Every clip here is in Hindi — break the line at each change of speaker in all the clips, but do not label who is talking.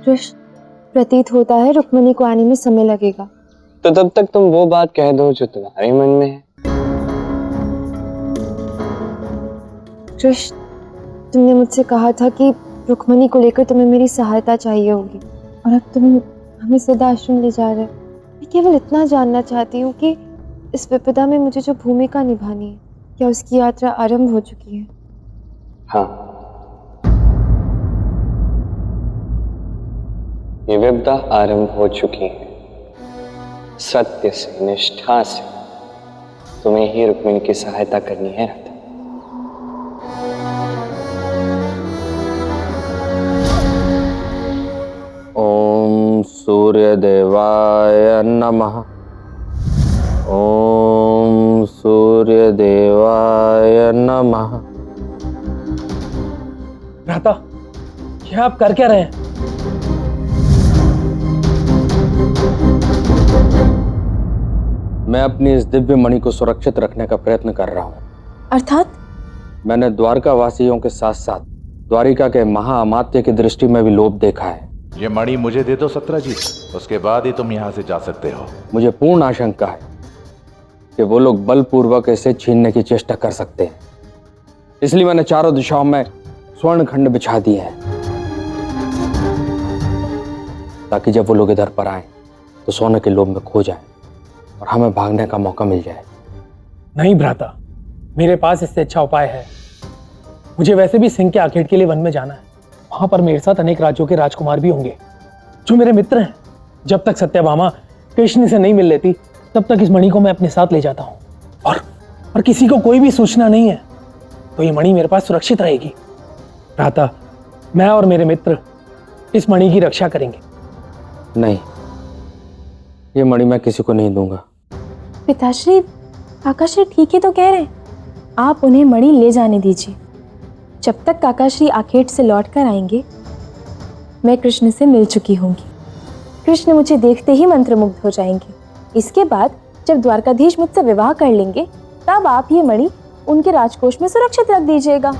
कृष्ण, प्रतीत होता है रुक्मिणी को आने में समय लगेगा।
तो तब तक तुम वो बात कह दो जो तुम्हारे मन में है।
कृष्ण, तुमने मुझसे कहा था कि रुक्मिणी को लेकर तुम्हें मेरी सहायता चाहिए होगी, और अब तुम हमें सदा आश्रम ले जा रहे हो। मैं केवल इतना जानना चाहती हूँ कि इस विपदा में मुझे जो भूमिका निभानी है, क्या उसकी यात्रा आरंभ हो चुकी है?
हाँ, ये विपदा आरंभ हो चुकी है। सत्य से, निष्ठा से तुम्हें ही रुक्मिणी की सहायता करनी है राधा।
ओम सूर्य देवाय नमः। ओम सूर्य देवाय नमः।
भ्राता, यह आप कर क्या रहे हैं?
मैं अपनी इस दिव्य मणि को सुरक्षित रखने का प्रयत्न कर रहा हूँ।
अर्थात?
मैंने द्वारका वासियों के साथ साथ द्वारिका के महाअमात्य की दृष्टि में भी लोभ देखा है।
ये मणि मुझे दे दो सत्रजीत, उसके बाद ही तुम यहाँ से जा सकते हो।
मुझे पूर्ण आशंका है कि वो लोग बलपूर्वक इसे छीनने की चेष्टा कर सकते हैं, इसलिए मैंने चारों दिशाओं में स्वर्ण खंड बिछा दिए हैं, ताकि जब वो लोग इधर पर आए तो सोने के लोभ में खो जाए और हमें भागने का मौका मिल जाए।
नहीं भ्राता, मेरे पास इससे अच्छा उपाय है। मुझे वैसे भी सिंह के आखेट के लिए वन में जाना है। वहां पर मेरे साथ अनेक राज्यों के राजकुमार भी होंगे जो मेरे मित्र हैं। जब तक सत्यभामा कृष्ण से नहीं मिल लेती तब तक इस मणि को मैं अपने साथ ले जाता हूँ, और किसी को कोई भी सूचना नहीं है तो ये मणि मेरे पास सुरक्षित रहेगी। भ्राता, मैं और मेरे मित्र इस मणि की रक्षा करेंगे।
नहीं, ये मणि मैं किसी को नहीं दूंगा।
पिताश्री, काकाश्री ठीक ही तो कह रहे हैं। आप उन्हें मणि ले जाने दीजिए। जब तक काकाश्री आखेट से लौट कर आएंगे, मैं कृष्ण से मिल चुकी होंगी। कृष्ण मुझे देखते ही मंत्रमुग्ध हो जाएंगे। इसके बाद जब द्वारकाधीश मुझसे विवाह कर लेंगे, तब आप ये मणि उनके राजकोष में सुरक्षित रख दीजिएगा।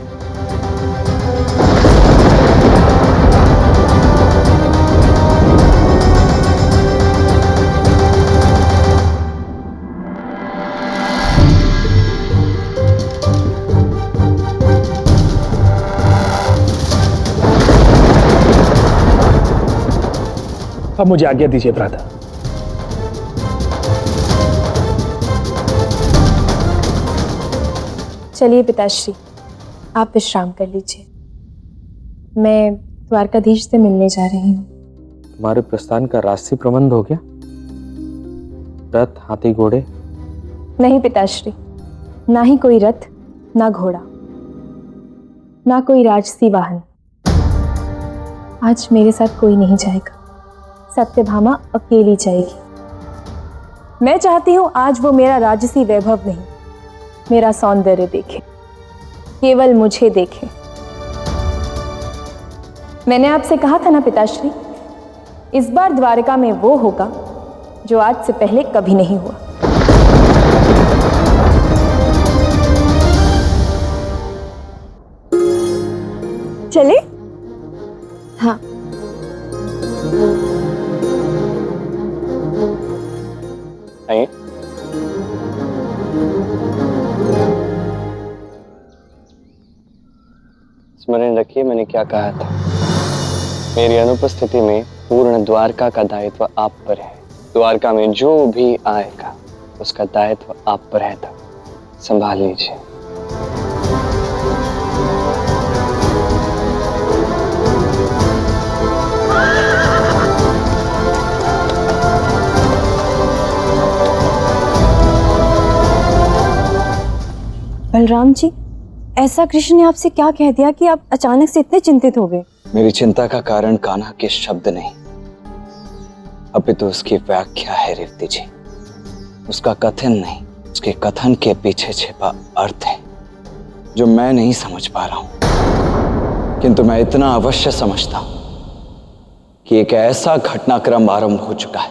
अब मुझे आज्ञा दीजिए भ्राता।
चलिए पिताश्री, आप विश्राम कर लीजिए। मैं द्वारकाधीश से मिलने जा रही हूँ।
तुम्हारे प्रस्थान का राशि प्रबंध हो गया? रथ, हाथी, घोड़े?
नहीं पिताश्री, ना ही कोई रथ, ना घोड़ा, ना कोई राजसी वाहन। आज मेरे साथ कोई नहीं जाएगा। सत्यभामा अकेली जाएगी। मैं चाहती हूं आज वो मेरा राजसी वैभव नहीं, मेरा सौंदर्य देखे, केवल मुझे देखे। मैंने आपसे कहा था ना पिताश्री, इस बार द्वारका में वो होगा जो आज से पहले कभी नहीं हुआ। चले? हाँ।
आइए। स्मरण रखिए मैंने क्या कहा था। मेरी अनुपस्थिति में पूर्ण द्वारका का दायित्व आप पर है। द्वारका में जो भी आएगा उसका दायित्व आप पर है, था संभाल लीजिए।
बलराम जी, ऐसा कृष्ण ने आपसे क्या कह दिया कि आप अचानक से इतने चिंतित हो गए?
मेरी चिंता का कारण कान्हा के शब्द नहीं, अपितु उसकी व्याख्या है रेवती जी। उसका कथन नहीं, उसके कथन के पीछे छिपा अर्थ है जो मैं नहीं समझ पा रहा हूं। किंतु मैं इतना अवश्य समझता हूं कि एक ऐसा घटनाक्रम आरंभ हो चुका है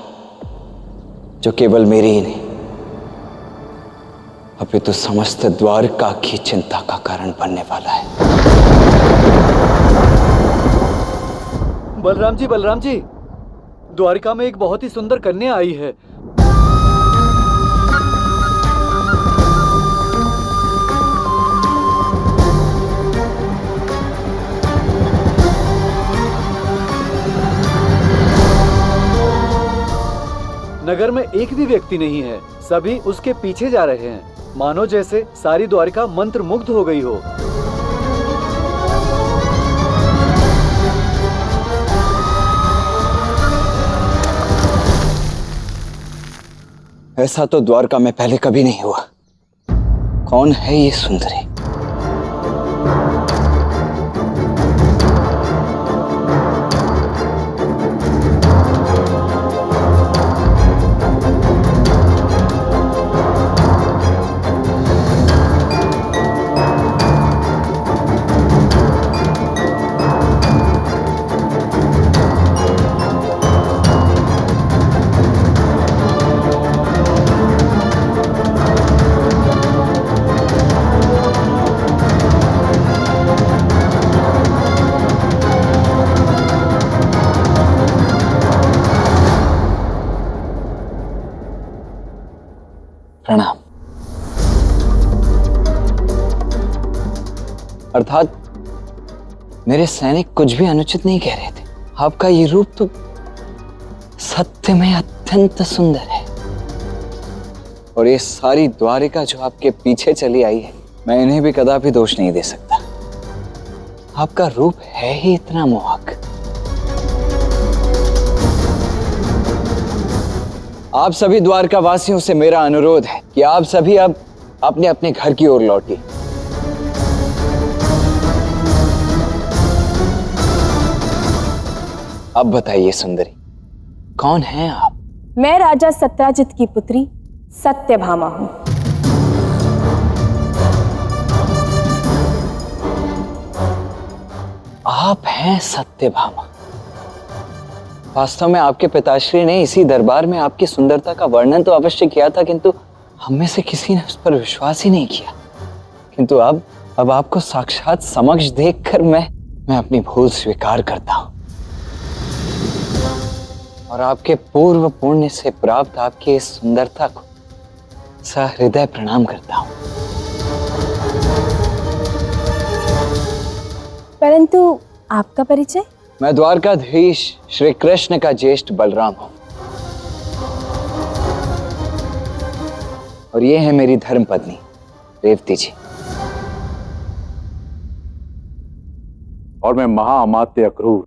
जो केवल मेरी ही नहीं अपितु समस्त द्वारका की चिंता का कारण बनने वाला है।
बलराम जी, द्वारिका में एक बहुत ही सुंदर कन्या आई है। नगर में एक भी व्यक्ति नहीं है, सभी उसके पीछे जा रहे हैं, मानो जैसे सारी द्वारिका मंत्र मुग्ध हो गई हो।
ऐसा तो द्वारका में पहले कभी नहीं हुआ। कौन है ये सुंदरी? प्रणाम। अर्थात मेरे सैनिक कुछ भी अनुचित नहीं कह रहे थे। आपका ये रूप तो सत्य में अत्यंत सुंदर है, और ये सारी द्वारिका जो आपके पीछे चली आई है, मैं इन्हें भी कदापि दोष नहीं दे सकता। आपका रूप है ही इतना मोहक। आप सभी द्वारका वासियों से मेरा अनुरोध है कि आप सभी अब अपने अपने घर की ओर लौटिए। अब बताइए सुंदरी, कौन हैं आप?
मैं राजा सत्राजित की पुत्री सत्यभामा हूं।
आप हैं सत्यभामा? वास्तव में आपके पिताश्री ने इसी दरबार में आपकी सुंदरता का वर्णन तो अवश्य किया था, किंतु हम में से किसी ने उस पर विश्वास ही नहीं किया। किंतु अब आपको साक्षात समक्ष देखकर मैं अपनी भूल स्वीकार करता हूं, और आपके पूर्व पुण्य से प्राप्त आपकी इस सुंदरता को सहृदय प्रणाम करता हूं।
परंतु आपका परिचय?
मैं द्वारकाधीश श्री कृष्ण का ज्येष्ठ बलराम हूं, और ये है मेरी धर्मपत्नी रेवती जी।
और मैं महाअमात्य अक्रूर।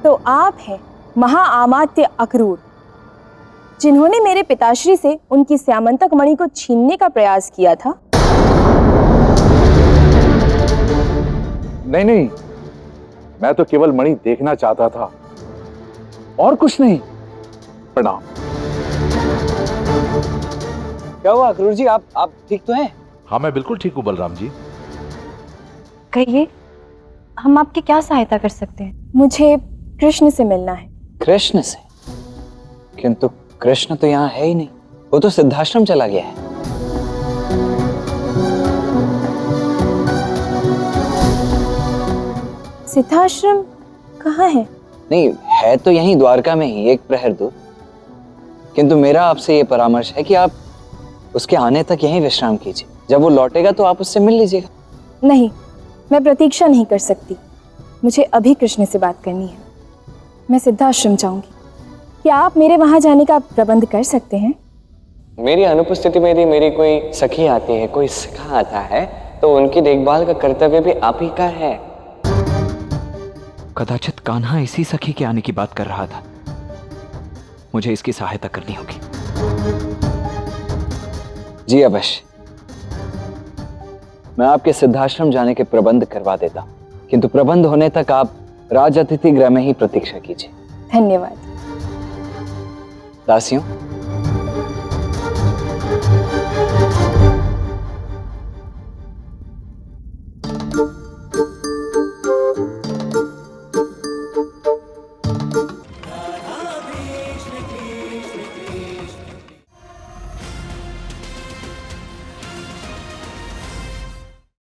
तो आप हैं महाअमात्य अक्रूर, जिन्होंने मेरे पिताश्री से उनकी श्यामंतक मणि को छीनने का प्रयास किया था।
नहीं, मैं तो केवल मणि देखना चाहता था, और कुछ नहीं। प्रणाम।
क्या हुआ अक्रूर जी, आप ठीक तो हैं?
हाँ, मैं बिल्कुल ठीक हूँ बलराम जी।
कहिए, हम आपकी क्या सहायता कर सकते हैं?
मुझे कृष्ण से मिलना है।
कृष्ण से? किंतु कृष्ण तो यहाँ है ही नहीं, वो तो सिद्धाश्रम चला गया है।
सिद्धाश्रम कहाँ है?
नहीं, है तो यहीं द्वारका में ही, एक प्रहर दूर। किंतु मेरा आपसे ये परामर्श है कि आप उसके आने तक यहीं विश्राम कीजिए। जब वो लौटेगा तो आप उससे मिल लीजिएगा।
नहीं, मैं प्रतीक्षा नहीं कर सकती। मुझे अभी कृष्ण से बात करनी है। मैं सिद्धाश्रम जाऊंगी। क्या आप मेरे वहां जाने का प्रबंध कर सकते हैं?
मेरी अनुपस्थिति में यदि मेरी कोई सखी आती है, कोई सखा आता है, तो उनकी देखभाल का कर्तव्य भी आप ही का है।
कदाचित कान्हा इसी सखी के आने की बात कर रहा था। मुझे इसकी सहायता करनी होगी।
जी अवश्य, मैं आपके सिद्धाश्रम जाने के प्रबंध करवा देता हूं, किंतु प्रबंध होने तक आप राज अतिथि गृह में ही प्रतीक्षा कीजिए।
धन्यवाद।
दासियों,